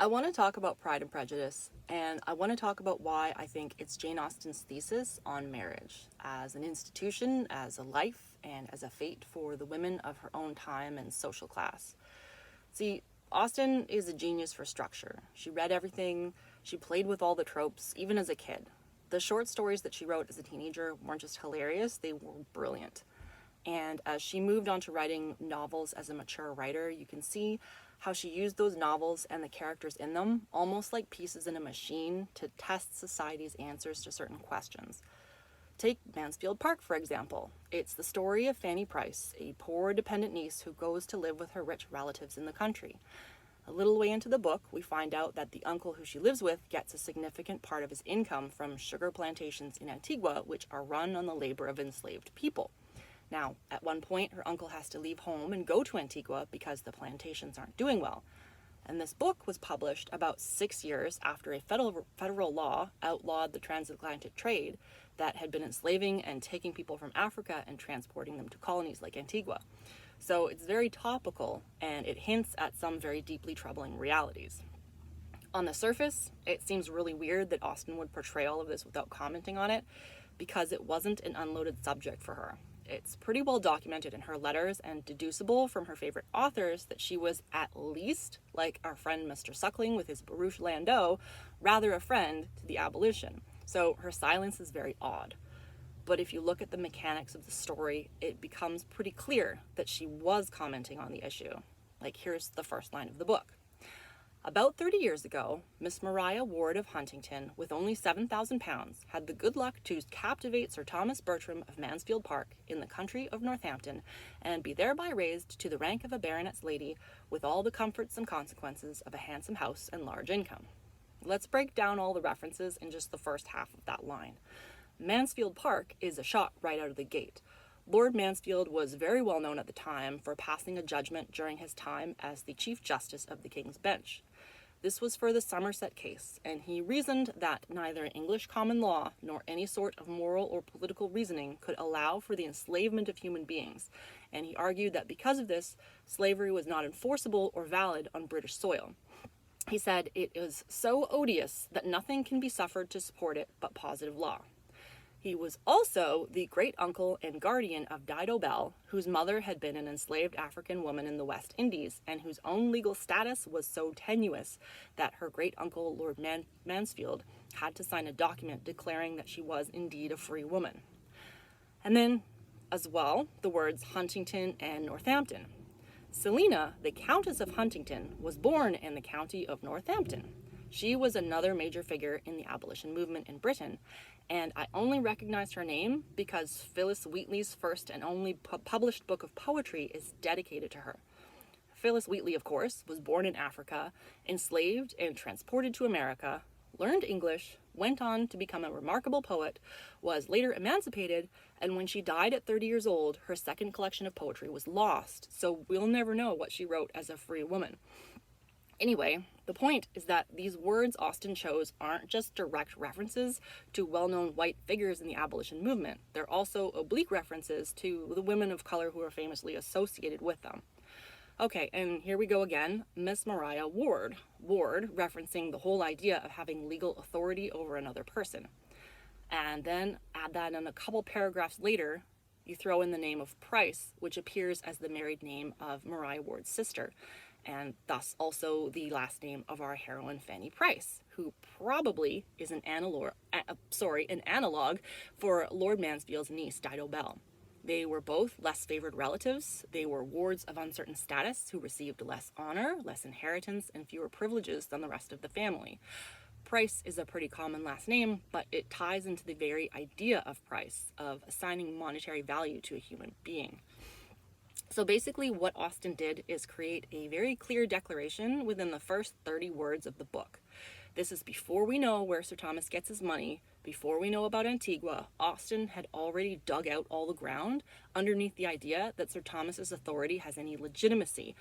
I want to talk about Pride and Prejudice, and I want to talk about why I think it's Jane Austen's thesis on marriage as an institution, as a life, and as a fate for the women of her own time and social class. See, Austen is a genius for structure. She read everything, she played with all the tropes, even as a kid. The short stories that she wrote as a teenager weren't just hilarious, they were brilliant. And as she moved on to writing novels as a mature writer, you can see how she used those novels and the characters in them almost like pieces in a machine to test society's answers to certain questions. Take Mansfield Park, for example. It's the story of Fanny Price, a poor dependent niece who goes to live with her rich relatives in the country. A little way into the book, we find out that the uncle who she lives with gets a significant part of his income from sugar plantations in Antigua, which are run on the labor of enslaved people. Now, at one point, her uncle has to leave home and go to Antigua because the plantations aren't doing well. And this book was published about 6 years after a federal law outlawed the transatlantic trade that had been enslaving and taking people from Africa and transporting them to colonies like Antigua. So it's very topical, and it hints at some very deeply troubling realities. On the surface, it seems really weird that Austen would portray all of this without commenting on it, because it wasn't an unloaded subject for her. It's pretty well documented in her letters and deducible from her favorite authors that she was at least, like our friend Mr. Suckling with his barouche landau, rather a friend to the abolition. So her silence is very odd. But if you look at the mechanics of the story, it becomes pretty clear that she was commenting on the issue. Like, here's the first line of the book. About 30 years ago, Miss Maria Ward of Huntington, with only £7,000, had the good luck to captivate Sir Thomas Bertram of Mansfield Park in the country of Northampton, and be thereby raised to the rank of a baronet's lady, with all the comforts and consequences of a handsome house and large income. Let's break down all the references in just the first half of that line. Mansfield Park is a shot right out of the gate. Lord Mansfield was very well known at the time for passing a judgment during his time as the Chief Justice of the King's Bench. This was for the Somerset case, and he reasoned that neither English common law nor any sort of moral or political reasoning could allow for the enslavement of human beings, and he argued that because of this, slavery was not enforceable or valid on British soil. He said it is so odious that nothing can be suffered to support it but positive law. He was also the great-uncle and guardian of Dido Bell, whose mother had been an enslaved African woman in the West Indies, and whose own legal status was so tenuous that her great-uncle, Lord Mansfield, had to sign a document declaring that she was indeed a free woman. And then, as well, the words Huntington and Northampton. Selina, the Countess of Huntington, was born in the county of Northampton. She was another major figure in the abolition movement in Britain, and I only recognized her name because Phillis Wheatley's first and only published book of poetry is dedicated to her. Phillis Wheatley, of course, was born in Africa, enslaved and transported to America, learned English, went on to become a remarkable poet, was later emancipated, and when she died at 30 years old, her second collection of poetry was lost, so we'll never know what she wrote as a free woman. Anyway, the point is that these words Austen chose aren't just direct references to well-known white figures in the abolition movement. They're also oblique references to the women of color who are famously associated with them. Okay, and here we go again. Miss Maria Ward. Ward referencing the whole idea of having legal authority over another person. And then add that in a couple paragraphs later, you throw in the name of Price, which appears as the married name of Maria Ward's sister, and thus also the last name of our heroine Fanny Price, who probably is an analog for Lord Mansfield's niece Dido Bell. They were both less favored relatives. They were wards of uncertain status who received less honor, less inheritance, and fewer privileges than the rest of the family. Price is a pretty common last name, but it ties into the very idea of price, of assigning monetary value to a human being. So basically what Austen did is create a very clear declaration within the first 30 words of the book. This is before we know where Sir Thomas gets his money, before we know about Antigua. Austen had already dug out all the ground underneath the idea that Sir Thomas's authority has any legitimacy.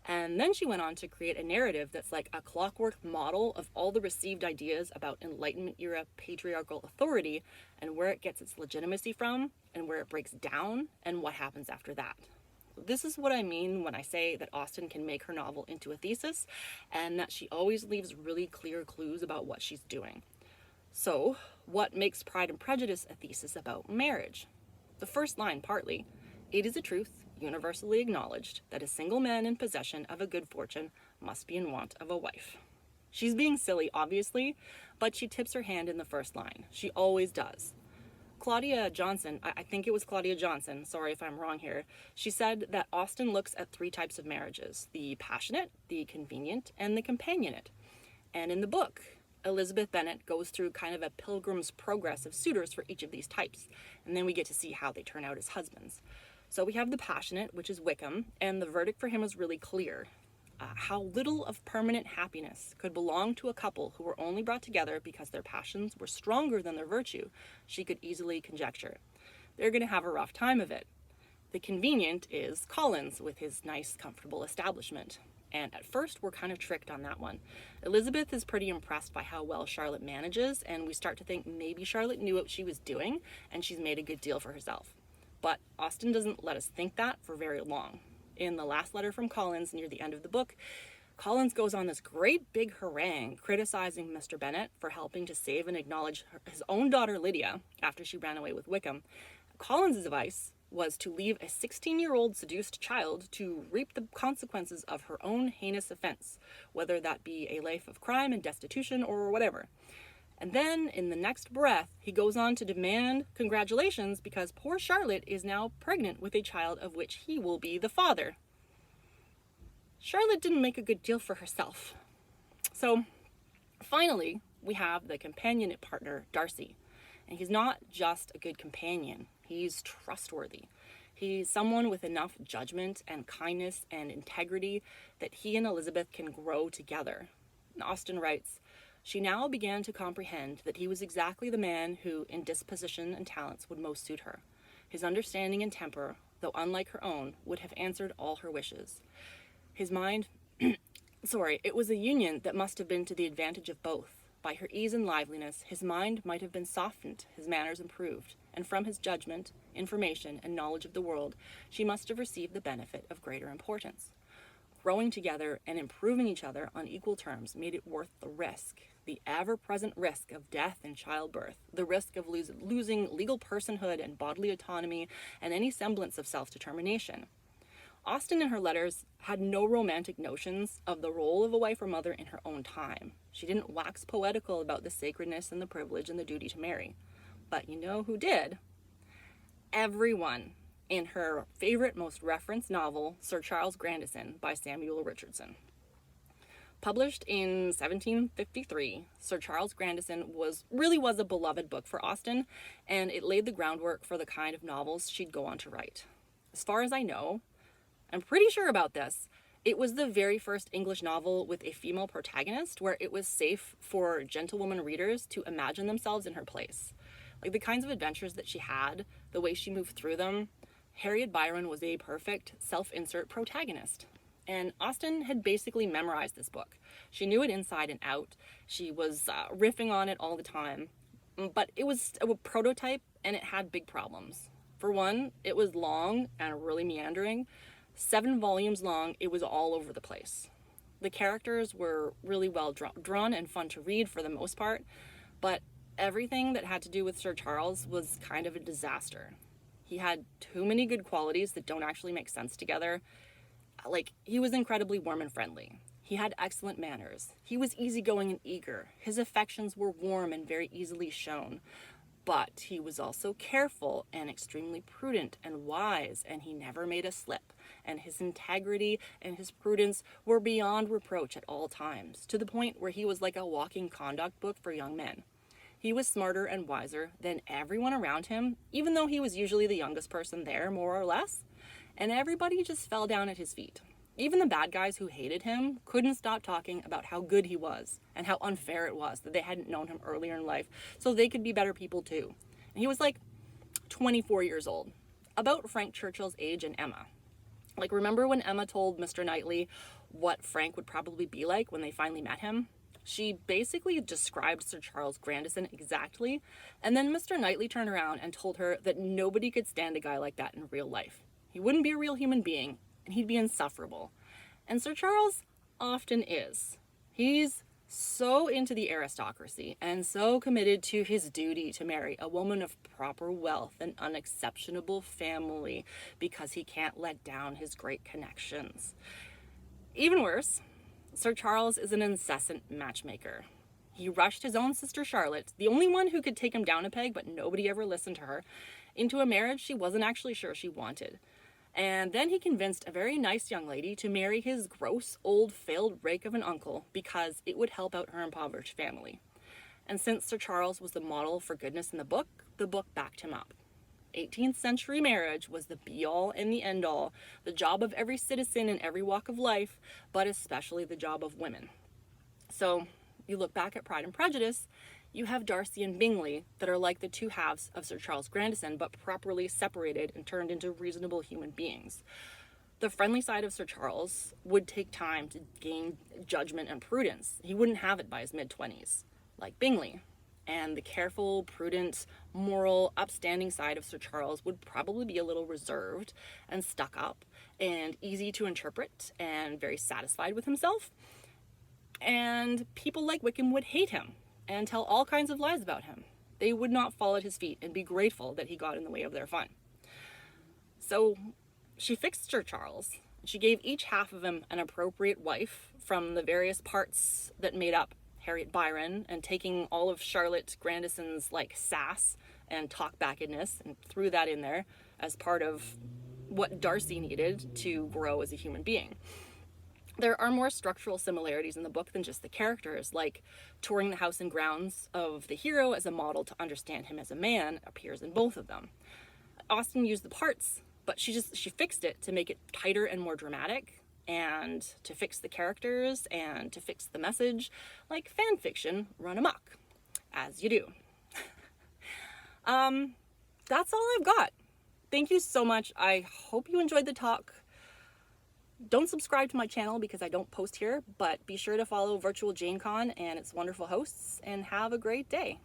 And then she went on to create a narrative that's like a clockwork model of all the received ideas about Enlightenment era patriarchal authority and where it gets its legitimacy from and where it breaks down and what happens after that. this is what I mean when I say that Austen can make her novel into a thesis, and that she always leaves really clear clues about what she's doing. So, what makes Pride and Prejudice a thesis about marriage? The first line, partly, it is a truth, universally acknowledged, that a single man in possession of a good fortune must be in want of a wife. She's being silly, obviously, but she tips her hand in the first line. She always does. Claudia Johnson, I think it was Claudia Johnson, sorry if I'm wrong here, she said that Austen looks at 3 types of marriages: the passionate, the convenient, and the companionate. And in the book, Elizabeth Bennet goes through kind of a pilgrim's progress of suitors for each of these types, and then we get to see how they turn out as husbands. So we have the passionate, which is Wickham, and the verdict for him was really clear. How little of permanent happiness could belong to a couple who were only brought together because their passions were stronger than their virtue, she could easily conjecture. They're going to have a rough time of it. The convenient is Collins with his nice, comfortable establishment. And at first, we're kind of tricked on that one. Elizabeth is pretty impressed by how well Charlotte manages, and we start to think maybe Charlotte knew what she was doing, and she's made a good deal for herself. But Austen doesn't let us think that for very long. In the last letter from Collins, near the end of the book, Collins goes on this great big harangue criticizing Mr. Bennet for helping to save and acknowledge his own daughter Lydia after she ran away with Wickham. Collins' advice was to leave a 16-year-old seduced child to reap the consequences of her own heinous offense, whether that be a life of crime and destitution or whatever. And then, in the next breath, he goes on to demand congratulations because poor Charlotte is now pregnant with a child of which he will be the father. Charlotte didn't make a good deal for herself. So, finally, we have the companionate partner, Darcy. And he's not just a good companion, he's trustworthy. He's someone with enough judgment and kindness and integrity that he and Elizabeth can grow together. And Austen writes, she now began to comprehend that he was exactly the man who, in disposition and talents, would most suit her. His understanding and temper, though unlike her own, would have answered all her wishes. His mind, it was a union that must have been to the advantage of both. By her ease and liveliness, his mind might have been softened, his manners improved, and from his judgment, information, and knowledge of the world, she must have received the benefit of greater importance. Growing together and improving each other on equal terms made it worth the risk, the ever-present risk of death and childbirth, the risk of losing legal personhood and bodily autonomy and any semblance of self-determination. Austen in her letters had no romantic notions of the role of a wife or mother in her own time. She didn't wax poetical about the sacredness and the privilege and the duty to marry. But you know who did? Everyone. In her favorite, most referenced novel, Sir Charles Grandison by Samuel Richardson. Published in 1753, Sir Charles Grandison was a beloved book for Austen, and it laid the groundwork for the kind of novels she'd go on to write. As far as I know, I'm pretty sure about this, it was the very first English novel with a female protagonist where it was safe for gentlewoman readers to imagine themselves in her place. Like the kinds of adventures that she had, the way she moved through them, Harriet Byron was a perfect self-insert protagonist. And Austen had basically memorized this book. She knew it inside and out. She was riffing on it all the time. But it was a prototype and it had big problems. For one, it was long and really meandering. 7 volumes long, it was all over the place. The characters were really well drawn and fun to read for the most part, but everything that had to do with Sir Charles was kind of a disaster. He had too many good qualities that don't actually make sense together. Like, he was incredibly warm and friendly. He had excellent manners. He was easygoing and eager. His affections were warm and very easily shown. But he was also careful and extremely prudent and wise, and he never made a slip. And his integrity and his prudence were beyond reproach at all times, to the point where he was like a walking conduct book for young men. He was smarter and wiser than everyone around him, even though he was usually the youngest person there, more or less. And everybody just fell down at his feet. Even the bad guys who hated him couldn't stop talking about how good he was and how unfair it was that they hadn't known him earlier in life so they could be better people too. And he was like 24 years old, about Frank Churchill's age and Emma. Like, remember when Emma told Mr. Knightley what Frank would probably be like when they finally met him? She basically described Sir Charles Grandison exactly, and then Mr. Knightley turned around and told her that nobody could stand a guy like that in real life. he wouldn't be a real human being, and he'd be insufferable. And Sir Charles often is. He's so into the aristocracy and so committed to his duty to marry a woman of proper wealth and unexceptionable family because he can't let down his great connections. Even worse, Sir Charles is an incessant matchmaker. He rushed his own sister Charlotte, the only one who could take him down a peg, but nobody ever listened to her, into a marriage she wasn't actually sure she wanted. And then he convinced a very nice young lady to marry his gross, old, failed rake of an uncle because it would help out her impoverished family. And since Sir Charles was the model for goodness in the book backed him up. 18th century marriage was the be-all and the end-all, the job of every citizen in every walk of life, but especially the job of women. So, you look back at Pride and Prejudice, you have Darcy and Bingley that are like the two halves of Sir Charles Grandison, but properly separated and turned into reasonable human beings. The friendly side of Sir Charles would take time to gain judgment and prudence. He wouldn't have it by his mid-20s, like Bingley. And the careful, prudent, moral, upstanding side of Sir Charles would probably be a little reserved and stuck up and easy to interpret and very satisfied with himself. And people like Wickham would hate him and tell all kinds of lies about him. They would not fall at his feet and be grateful that he got in the way of their fun. So she fixed Sir Charles. She gave each half of him an appropriate wife from the various parts that made up Harriet Byron, and taking all of Charlotte Grandison's sass and talkbackedness and threw that in there as part of what Darcy needed to grow as a human being. There are more structural similarities in the book than just the characters, like touring the house and grounds of the hero as a model to understand him as a man appears in both of them. Austen used the parts, but she fixed it to make it tighter and more dramatic, and to fix the characters and to fix the message, like fan fiction run amok, as you do. That's all I've got. Thank you so much. I hope you enjoyed the talk. Don't subscribe to my channel because I don't post here, but be sure to follow Virtual JaneCon and its wonderful hosts, and have a great day.